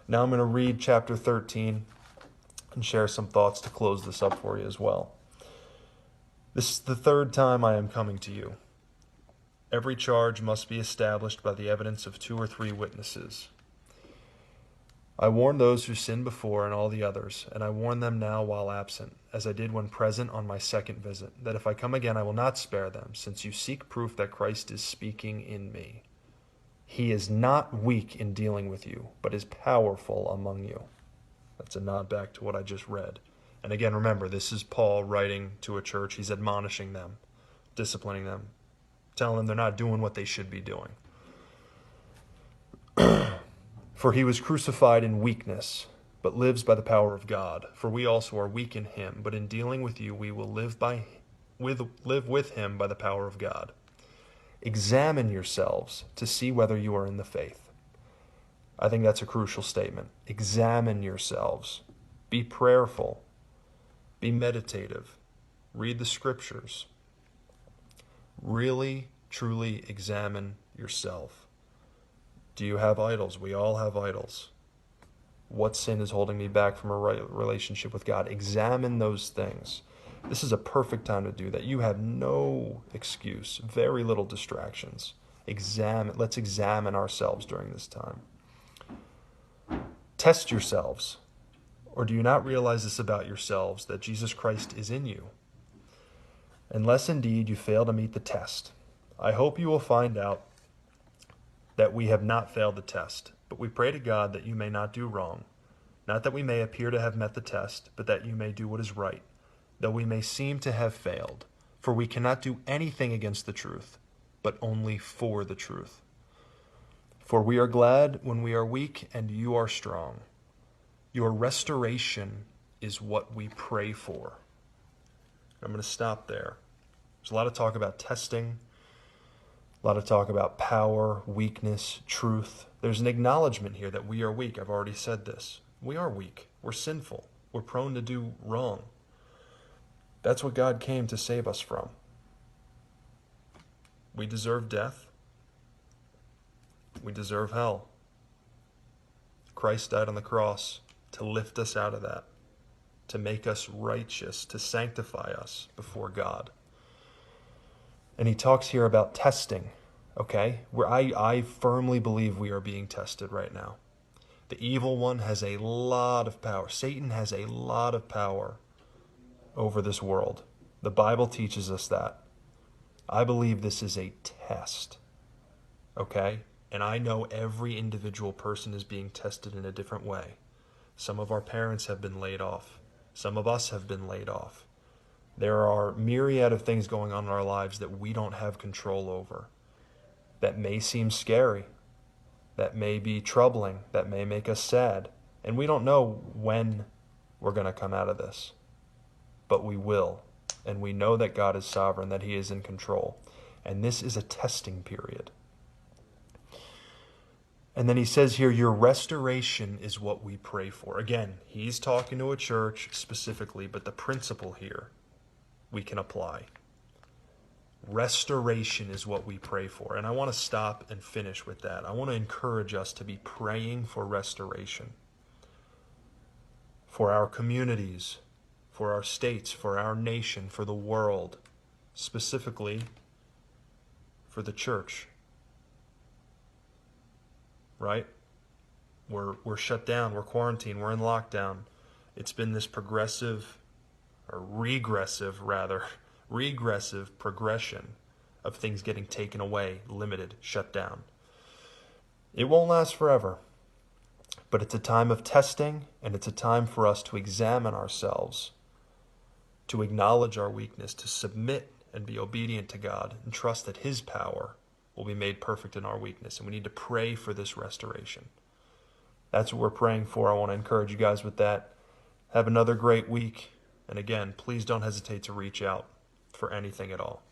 Now I'm going to read chapter 13 and share some thoughts to close this up for you as well. This is the third time I am coming to you. Every charge must be established by the evidence of 2 or 3 witnesses. I warned those who sinned before and all the others, and I warn them now while absent, as I did when present on my second visit, that if I come again I will not spare them, since you seek proof that Christ is speaking in me. He is not weak in dealing with you, but is powerful among you. That's a nod back to what I just read. And again, remember, this is Paul writing to a church. He's admonishing them, disciplining them, telling them they're not doing what they should be doing. For he was crucified in weakness, but lives by the power of God. For we also are weak in him, but in dealing with you we will live with him by the power of God. Examine yourselves to see whether you are in the faith. I think that's a crucial statement. Examine yourselves. Be prayerful. Be meditative. Read the scriptures. Really, truly examine yourself. Do you have idols? We all have idols. What sin is holding me back from a relationship with God? Examine those things. This is a perfect time to do that. You have no excuse, very little distractions. Let's examine ourselves during this time. Test yourselves. Or do you not realize this about yourselves, that Jesus Christ is in you? Unless indeed you fail to meet the test. I hope you will find out that we have not failed the test, but we pray to God that you may not do wrong, not that we may appear to have met the test, but that you may do what is right, though we may seem to have failed, for we cannot do anything against the truth, but only for the truth. For we are glad when we are weak and you are strong. Your restoration is what we pray for. I'm going to stop there. There's a lot of talk about testing, a lot of talk about power, weakness, truth. There's an acknowledgement here that we are weak. I've already said this. We are weak. We're sinful. We're prone to do wrong. That's what God came to save us from. We deserve death. We deserve hell. Christ died on the cross to lift us out of that, to make us righteous, to sanctify us before God. And he talks here about testing, okay? I firmly believe we are being tested right now. The evil one has a lot of power. Satan has a lot of power over this world. The Bible teaches us that. I believe this is a test, okay? And I know every individual person is being tested in a different way. Some of our parents have been laid off. Some of us have been laid off. There are myriad of things going on in our lives that we don't have control over, that may seem scary, that may be troubling, that may make us sad. And we don't know when we're going to come out of this, but we will. And we know that God is sovereign, that he is in control. And this is a testing period. And then he says here, your restoration is what we pray for. Again, he's talking to a church specifically, but the principle here we can apply. Restoration is what we pray for. And I want to stop and finish with that. I want to encourage us to be praying for restoration. For our communities, for our states, for our nation, for the world, specifically for the church. Right? We're shut down, we're quarantined, we're in lockdown. It's been this regressive progression of things getting taken away, limited, shut down. It won't last forever, but it's a time of testing, and it's a time for us to examine ourselves, to acknowledge our weakness, to submit and be obedient to God, and trust that his power will be made perfect in our weakness. And we need to pray for this restoration. That's what we're praying for. I want to encourage you guys with that. Have another great week. And again, please don't hesitate to reach out for anything at all.